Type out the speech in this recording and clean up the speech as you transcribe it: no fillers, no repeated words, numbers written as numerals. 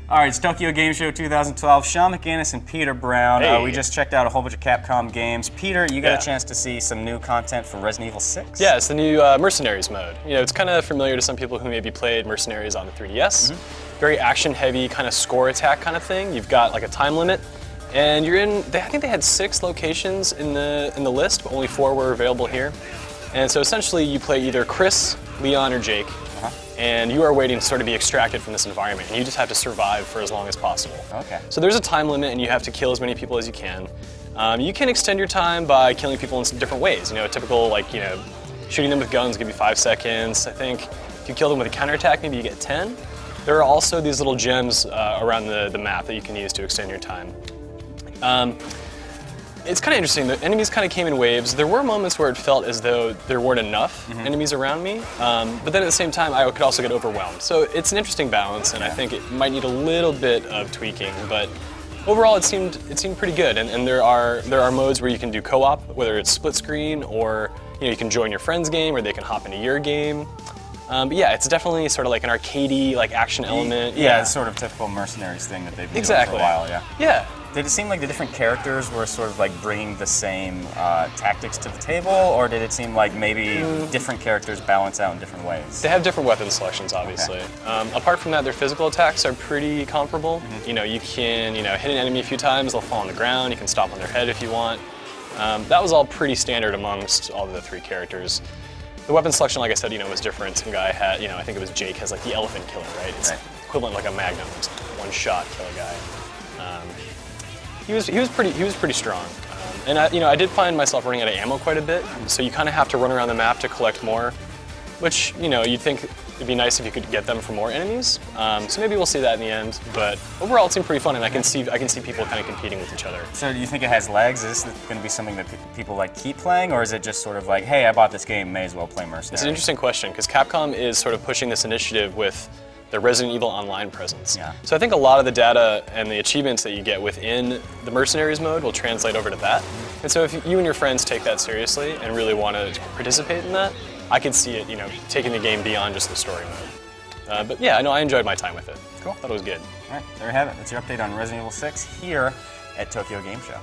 All right, it's Tokyo Game Show 2012. Sean McGinnis and Peter Brown. Hey. We just checked out a whole bunch of Capcom games. Peter, you got a chance to see some new content for Resident Evil 6? Yeah, it's the new Mercenaries mode. You know, it's kind of familiar to some people who maybe played Mercenaries on the 3DS. Very action-heavy, kind of score attack kind of thing. You've got like a time limit, and you're in. I think they had 6 locations in the list, but only 4 were available here. And so essentially, you play either Chris, Leon, or Jake. And you are waiting to sort of be extracted from this environment, and you just have to survive for as long as possible. Okay. So there's a time limit, and you have to kill as many people as you can. You can extend your time by killing people in some different ways. You know, a typical, like, you know, shooting them with guns give you 5 seconds. I think if you kill them with a counterattack, maybe you get 10. There are also these little gems around the map that you can use to extend your time. It's kind of interesting. The enemies kind of came in waves. There were moments where it felt as though there weren't enough enemies around me, but then at the same time, I could also get overwhelmed. So it's an interesting balance, and I think it might need a little bit of tweaking, but overall, it seemed pretty good. And there are modes where you can do co-op, whether it's split screen or you can join your friend's game, or they can hop into your game. But yeah, it's definitely sort of like an arcadey, like action element. Yeah, it's sort of typical Mercenaries thing that they've been doing for a while. Yeah. Did it seem like the different characters were sort of like bringing the same tactics to the table, or did it seem like maybe different characters balance out in different ways? They have different weapon selections, obviously. Okay. Apart from that, their physical attacks are pretty comparable. You know, you can hit an enemy a few times, they'll fall on the ground. You can stomp on their head if you want. That was all pretty standard amongst all of the 3 characters. The weapon selection, like I said, was different. Some guy had, I think it was Jake, has like the elephant killer, right? It's equivalent like a magnum, just one shot kill a guy. He was pretty strong, and I did find myself running out of ammo quite a bit. So you kind of have to run around the map to collect more, which you'd think it'd be nice if you could get them for more enemies. So maybe we'll see that in the end. But overall, it seemed pretty fun, and I can see people kind of competing with each other. So do you think it has legs? Is this going to be something that people like keep playing, or is it just sort of like, hey, I bought this game, may as well play Mercenaries? It's an interesting question because Capcom is sort of pushing this initiative with their Resident Evil Online presence. Yeah. So I think a lot of the data and the achievements that you get within the Mercenaries mode will translate over to that. And so if you and your friends take that seriously and really want to participate in that, I could see it, taking the game beyond just the story mode. But yeah, I enjoyed my time with it. Cool. Thought it was good. All right, there you have it. That's your update on Resident Evil 6 here at Tokyo Game Show.